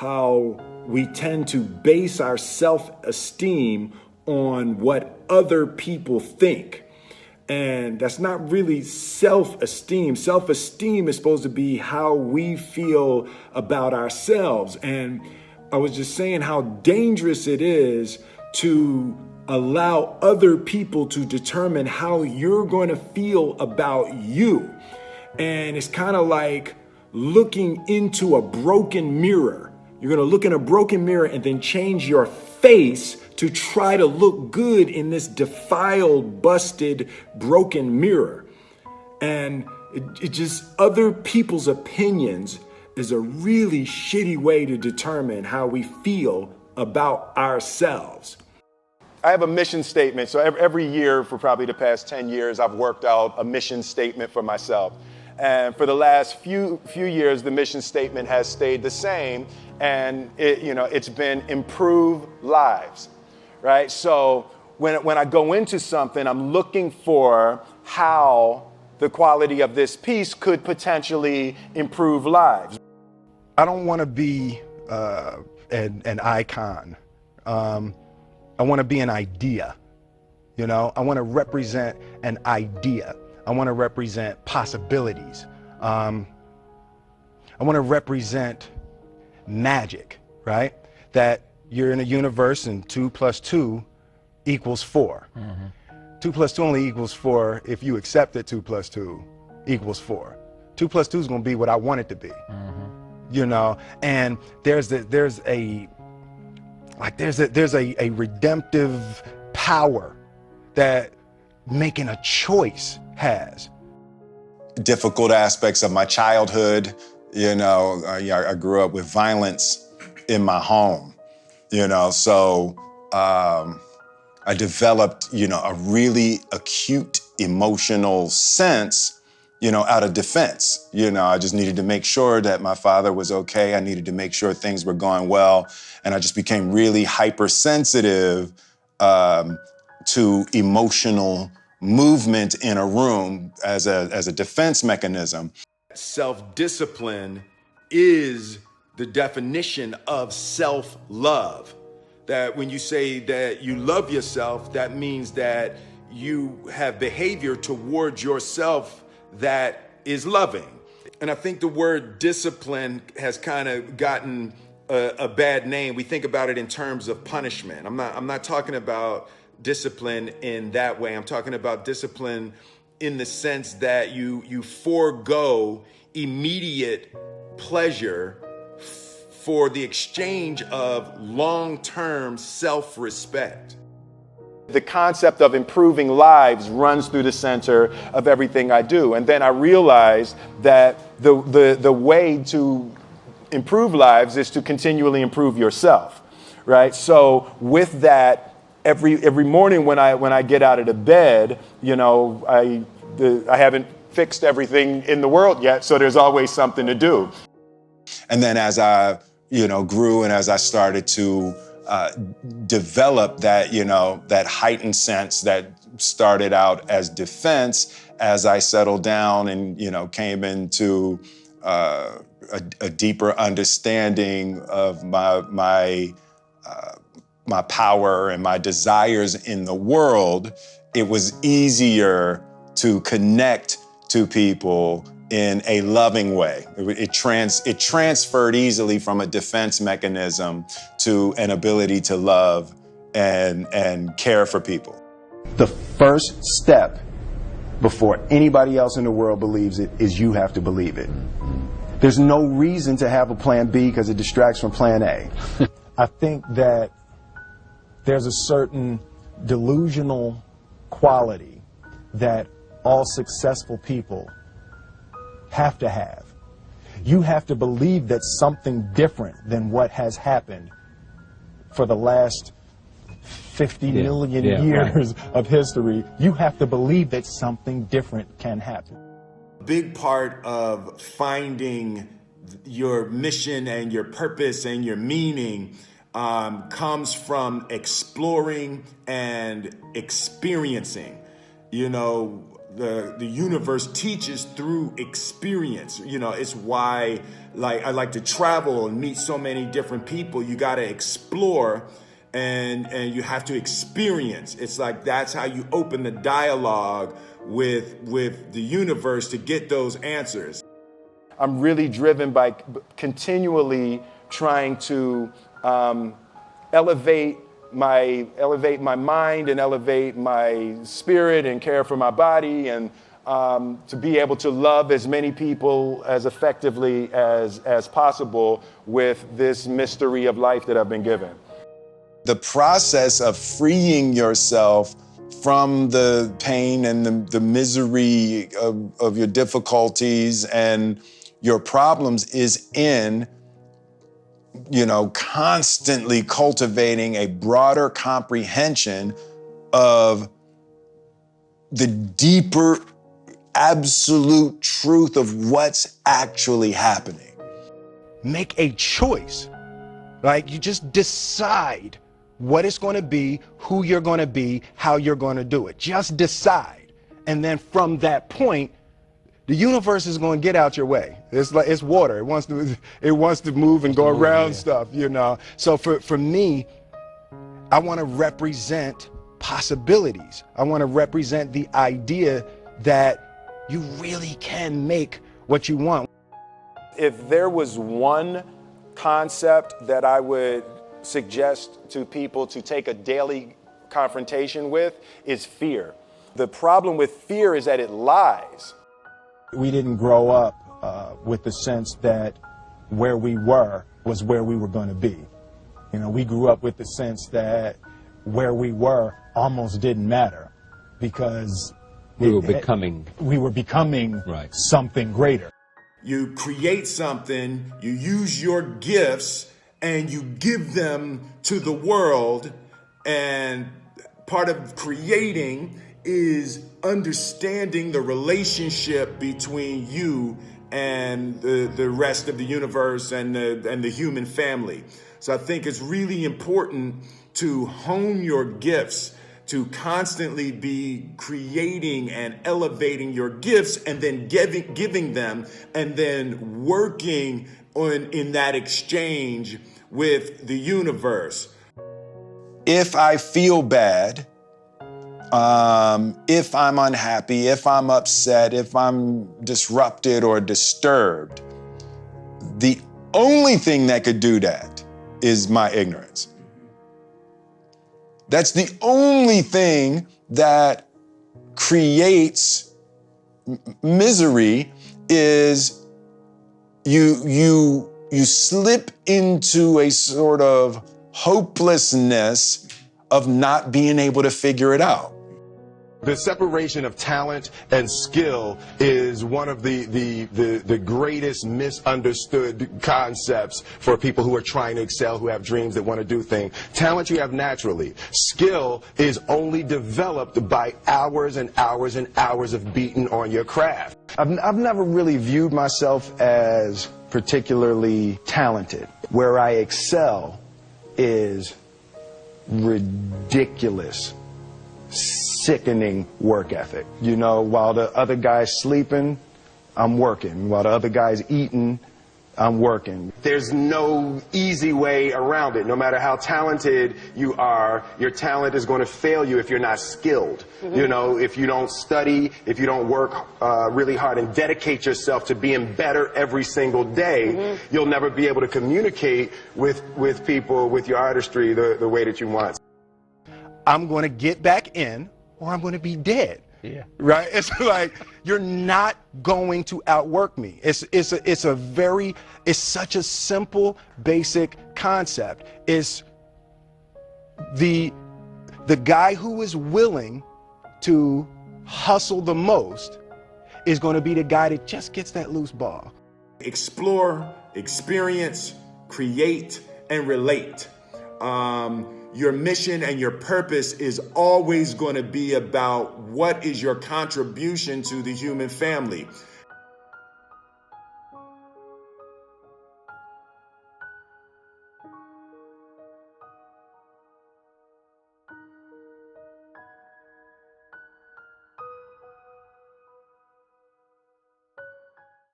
how we tend to base our self-esteem on what other people think. And that's not really self-esteem. Self-esteem is supposed to be how we feel about ourselves. And I was just saying how dangerous it is to allow other people to determine how you're going to feel about you. And it's kind of like looking into a broken mirror. You're going to look in a broken mirror and then change your face to try to look good in this defiled, busted, broken mirror. And it just, other people's opinions is a really shitty way to determine how we feel about ourselves. I have a mission statement. So every year for probably the past 10 years, I've worked out a mission statement for myself. And for the last few years, the mission statement has stayed the same. And it's been improve lives, right? So when I go into something, I'm looking for how the quality of this piece could potentially improve lives. I don't want to be an icon. I want to be an idea. I want to represent an idea. I want to represent possibilities. I want to represent magic, right? That you're in a universe and 2 + 2 = 4. 2 + 2 only equals 4 if you accept that 2 + 2 = 4. 2 + 2 is going to be what I want it to be. And there's a redemptive power that making a choice has. Difficult aspects of my childhood, I grew up with violence in my home, so I developed, a really acute emotional sense, out of defense. I just needed to make sure that my father was okay. I needed to make sure things were going well. And I just became really hypersensitive to emotional movement in a room as a defense mechanism. Self-discipline is the definition of self-love. That when you say that you love yourself, that means that you have behavior towards yourself that is loving. And I think the word discipline has kind of gotten a bad name. We think about it in terms of punishment. I'm not talking about discipline in that way. I'm talking about discipline in the sense that you forego immediate pleasure for the exchange of long-term self-respect. The concept of improving lives runs through the center of everything I do. And then I realized that the way to improve lives is to continually improve yourself, right? So with that, every morning when I get out of the bed, I haven't fixed everything in the world yet, so there's always something to do. And then as I grew and as I started to develop that, that heightened sense that started out as defense, as I settled down and, came into a deeper understanding of my power and my desires in the world, it was easier to connect to people in a loving way. It transferred easily from a defense mechanism to an ability to love and care for people. The first step before anybody else in the world believes it is you have to believe it. There's no reason to have a plan B because it distracts from plan A. I think that there's a certain delusional quality that all successful people have to have. You have to believe that something different than what has happened for the last 50 million years of history. You have to believe that something different can happen. A big part of finding your mission and your purpose and your meaning comes from exploring and experiencing. the universe teaches through experience. You know, it's why I like to travel and meet so many different people. You got to explore and you have to experience. It's like that's how you open the dialogue with the universe to get those answers. I'm really driven by continually trying to elevate my mind and elevate my spirit and care for my body, and to be able to love as many people as effectively as possible with this mystery of life that I've been given. The process of freeing yourself from the pain and the misery of your difficulties and your problems is in, constantly cultivating a broader comprehension of the deeper, absolute truth of what's actually happening. Make a choice. Like, you just decide what it's going to be, who you're going to be, how you're going to do it. Just decide. And then from that point, the universe is going to get out your way. It's water. It wants to move and go around stuff, So for me, I want to represent possibilities. I want to represent the idea that you really can make what you want. If there was one concept that I would suggest to people to take a daily confrontation with, is fear. The problem with fear is that it lies. We didn't grow up with the sense that where we were was where we were going to be. We grew up with the sense that where we were almost didn't matter because we were becoming right. Something greater. You create something, you use your gifts, and you give them to the world. And part of creating is understanding the relationship between you and the rest of the universe and the human family. So I think it's really important to hone your gifts, to constantly be creating and elevating your gifts and then giving them and then working in that exchange with the universe. If I feel bad, if I'm unhappy, if I'm upset, if I'm disrupted or disturbed, the only thing that could do that is my ignorance. That's the only thing that creates misery. Is you slip into a sort of hopelessness of not being able to figure it out. The separation of talent and skill is one of the greatest misunderstood concepts for people who are trying to excel, who have dreams that want to do things. Talent you have naturally. Skill is only developed by hours and hours and hours of beating on your craft. I've never really viewed myself as particularly talented. Where I excel is ridiculous, sickening work ethic. While the other guy's sleeping, I'm working. While the other guy's eating, I'm working. There's no easy way around it. No matter how talented you are, your talent is going to fail you if you're not skilled. Mm-hmm. If you don't study, if you don't work really hard and dedicate yourself to being better every single day, mm-hmm. you'll never be able to communicate with people, with your artistry, the way that you want. I'm going to get back in, or I'm going to be dead. Yeah. Right? It's like, you're not going to outwork me. It's such a simple, basic concept. It's the guy who is willing to hustle the most is going to be the guy that just gets that loose ball. Explore, experience, create, and relate. Your mission and your purpose is always going to be about what is your contribution to the human family.